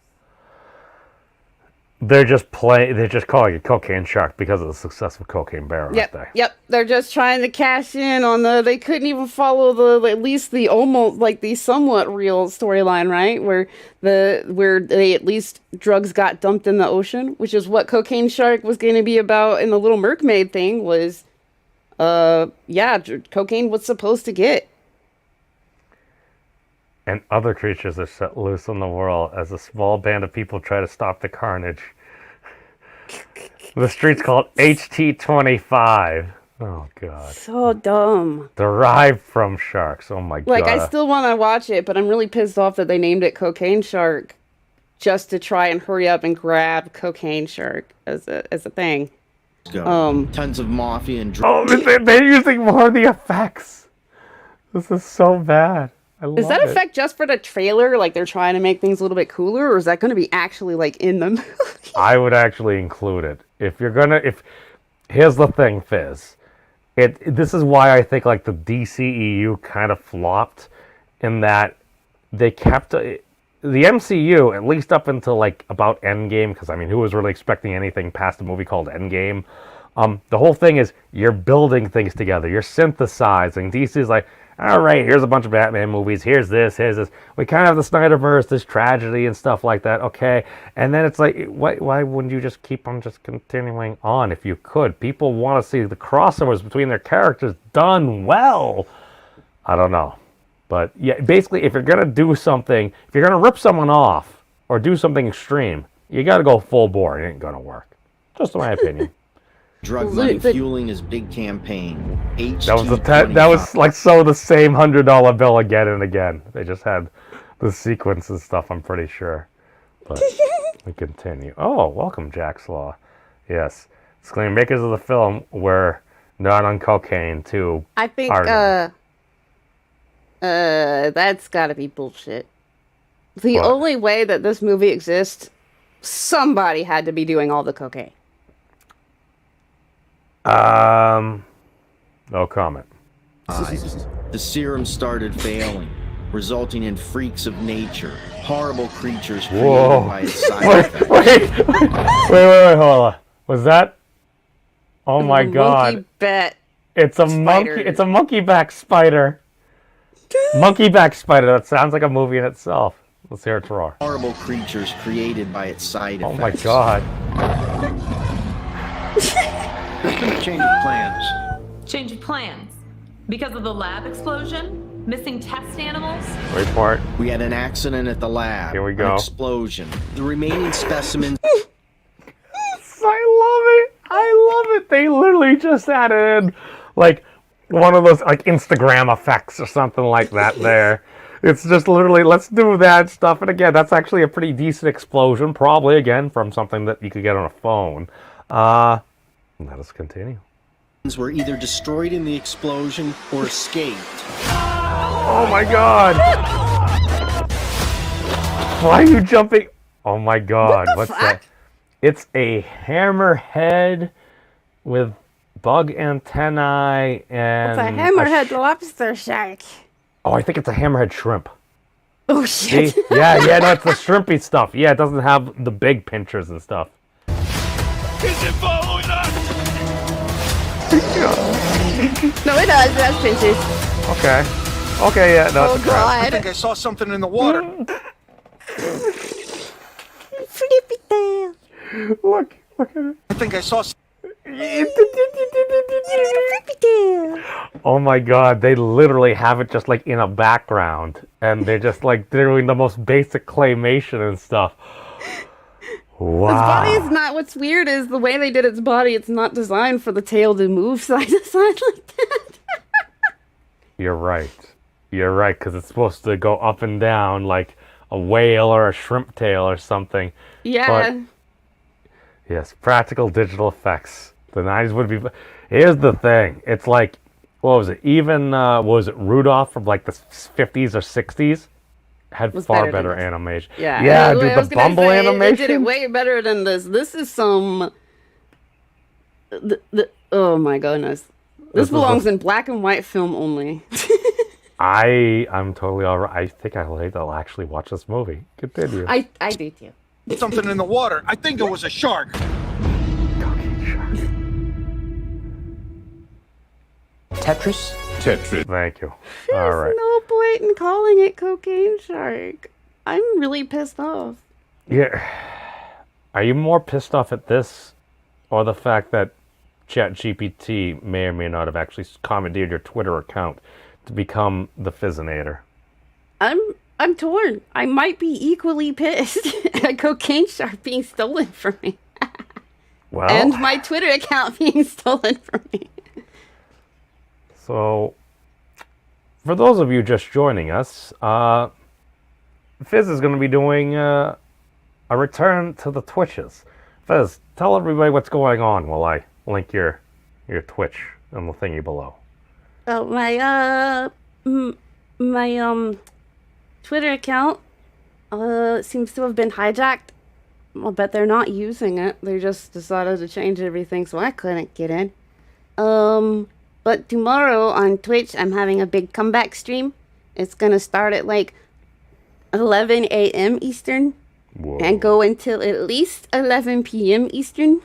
They're just calling it cocaine shark because of the success of Cocaine Bear, aren't they? Yep. They're just trying to cash in on they couldn't even follow at least the almost like the somewhat real storyline, right? Where they at least drugs got dumped in the ocean, which is what Cocaine Shark was going to be about in the Little Mermaid thing was cocaine was supposed to get. And other creatures are set loose in the world as a small band of people try to stop the carnage. The street's called HT25. Oh, God. So dumb. Derived from sharks. Oh, my God. Like, I still want to watch it, but I'm really pissed off that they named it Cocaine Shark just to try and hurry up and grab Cocaine Shark as a thing. Tons of mafia and drugs. Oh, they're using more of the effects. This is so bad. Is that effect just for the trailer? Like they're trying to make things a little bit cooler, or is that going to be actually like in the movie? I would actually include it. Here's the thing, Fyzz. This is why I think like the DCEU kind of flopped, in that they kept the MCU, at least up until like about Endgame, because I mean, who was really expecting anything past a movie called Endgame? The whole thing is you're building things together, you're synthesizing. DC's like, all right, here's a bunch of Batman movies, here's this. We kind of have the Snyderverse, this tragedy and stuff like that, okay? And then it's like, why wouldn't you just keep on just continuing on if you could? People want to see the crossovers between their characters done well. I don't know. But yeah, basically, if you're going to do something, if you're going to rip someone off or do something extreme, you got to go full bore. It ain't going to work. Just my opinion. Drug money fueling his big campaign. That was like so the same $100 bill again and again. They just had the sequence and stuff, I'm pretty sure. But we continue. Oh, welcome, Jack's Law. Yes. Exclaim, makers of the film were not on cocaine, too. I think, that's gotta be bullshit. The only way that this movie exists, somebody had to be doing all the cocaine. No comment. The serum started failing, resulting in freaks of nature, horrible creatures created by its side effects. Wait, hold on. Was that? Oh my god. Monkey bat. It's a monkey. It's a monkey-back spider. Monkey-back spider. That sounds like a movie in itself. Let's hear it roar. Horrible creatures created by its side effects. Oh my god. Change of plans. Change of plans. Because of the lab explosion, missing test animals. Wait for it. We had an accident at the lab. Here we go. An explosion. The remaining specimens. I love it. They literally just added in like one of those like Instagram effects or something like that there. It's just literally, let's do that stuff. And again, that's actually a pretty decent explosion. Probably, again, from something that you could get on a phone. Let us continue. Were either destroyed in the explosion or escaped. Oh my god! Why are you jumping? Oh my god, what's that? It's a hammerhead with bug antennae and... It's a hammerhead lobster shark. Oh, I think it's a hammerhead shrimp. Oh shit. See? Yeah, no, it's the shrimpy stuff. Yeah, it doesn't have the big pinchers and stuff. Is it following us? No, it does. It has pinches. Okay, yeah, no, it's a crab. I think I saw something in the water. Flippy tail. Look at it. I think I saw. Oh my god, they literally have it just like in a background. And they're just like doing the most basic claymation and stuff. Wow. Its body is not, what's weird is the way they did its body, it's not designed for the tail to move side to side like that. You're right, because it's supposed to go up and down like a whale or a shrimp tail or something. Yeah. But, yes, practical digital effects. The 90s would be... Here's the thing. It's like, what was it? Even, Rudolph from like the 50s or 60s? Had far better animation. Yeah, dude, the Bumble animation. They did it way better than this. This is some. Oh my goodness, this belongs in black and white film only. I'm totally alright. I think I'll actually watch this movie. Continue. I do too. Something in the water. I think it was a shark. Cocaine shark. Tetris? Thank you. There's All right. no point in calling it cocaine shark. I'm really pissed off. Yeah. Are you more pissed off at this or the fact that ChatGPT may or may not have actually commandeered your Twitter account to become the Fyzzinator? I'm torn. I might be equally pissed at cocaine shark being stolen from me. Well, and my Twitter account being stolen from me. So, for those of you just joining us, Fyzz is going to be doing a return to the Twitches. Fyzz, tell everybody what's going on while I link your Twitch in the thingy below. Oh, my Twitter account seems to have been hijacked. I'll bet they're not using it. They just decided to change everything, so I couldn't get in. But tomorrow on Twitch, I'm having a big comeback stream. It's gonna start at like 11 a.m. Eastern. Whoa. And go until at least 11 p.m. Eastern.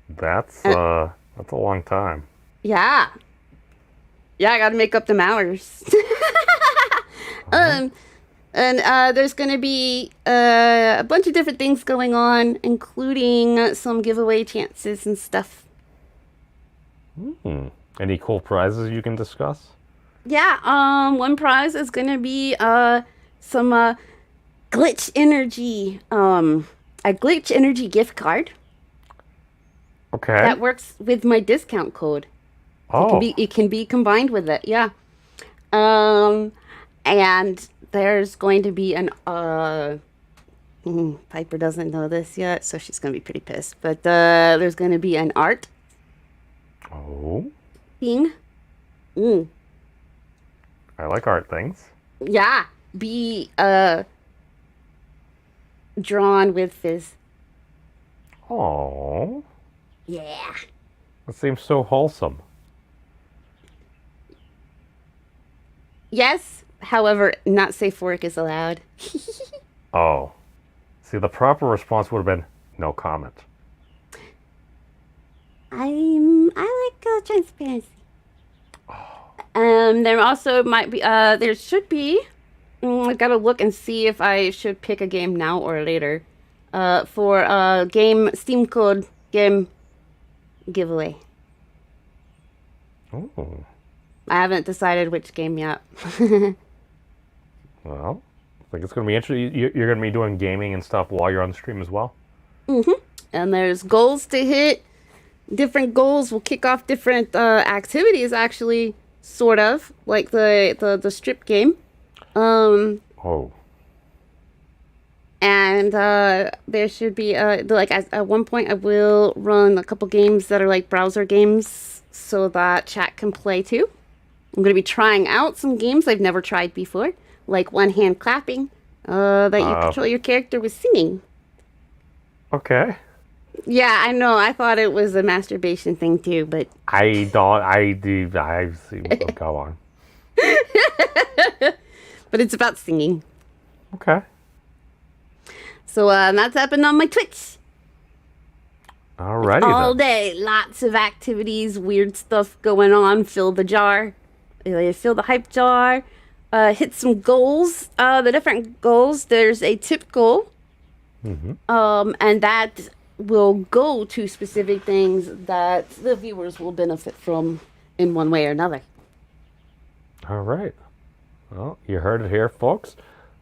That's a long time. Yeah. Yeah, I gotta make up them hours. And there's gonna be a bunch of different things going on, including some giveaway chances and stuff. Any cool prizes you can discuss? Yeah, one prize is gonna be some glitch energy, a glitch energy gift card. Okay. That works with my discount code. Oh. It can be combined with it, yeah. And there's going to be an Piper doesn't know this yet, so she's gonna be pretty pissed. But there's gonna be an art Oh. thing. I like art things. Yeah. Be drawn with Fyzz. Oh. Yeah. That seems so wholesome. Yes, however, not safe for work is allowed. Oh. See, the proper response would have been no comment. I like transparency. There also might be there should be. I gotta look and see if I should pick a game now or later. For game Steam code game giveaway. Oh. I haven't decided which game yet. Well, I think it's going to be interesting. You're going to be doing gaming and stuff while you're on the stream as well? And there's goals to hit. Different goals will kick off different activities, actually, sort of, like the strip game. Oh. And there should be, like, at one point I will run a couple games that are like browser games so that chat can play too. I'm going to be trying out some games I've never tried before, like one-hand clapping, that you control your character with singing. Okay. Yeah, I know. I thought it was a masturbation thing too, but... I see. Go on. But it's about singing. Okay. So that's happened on my Twitch. Alrighty All then. day. Lots of activities, weird stuff going on. Fill the jar. Fill the hype jar. Hit some goals. The different goals. There's a tip goal. And that will go to specific things that the viewers will benefit from in one way or another. All right. Well, you heard it here, folks.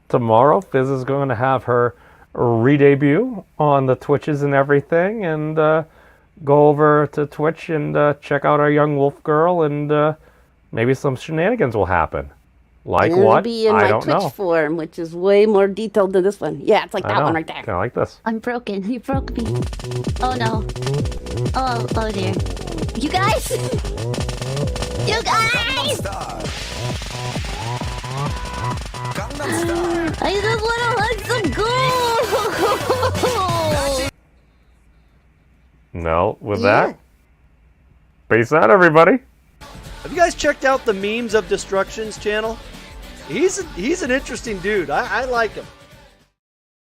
Tomorrow, Fyzz is going to have her re-debut on the Twitches and everything, and go over to Twitch and check out our young wolf girl, and maybe some shenanigans will happen. Like It'll what? be in I my don't Twitch know. form, which is way more detailed than this one. Yeah, it's like that one right there. Kind of like this. I'm broken. You broke me. Oh no. Oh dear. You guys? You guys! I just want to hug some gold! No, with that, peace out, everybody. Have you guys checked out the Memes of Destruction's channel? He's an interesting dude. I like him.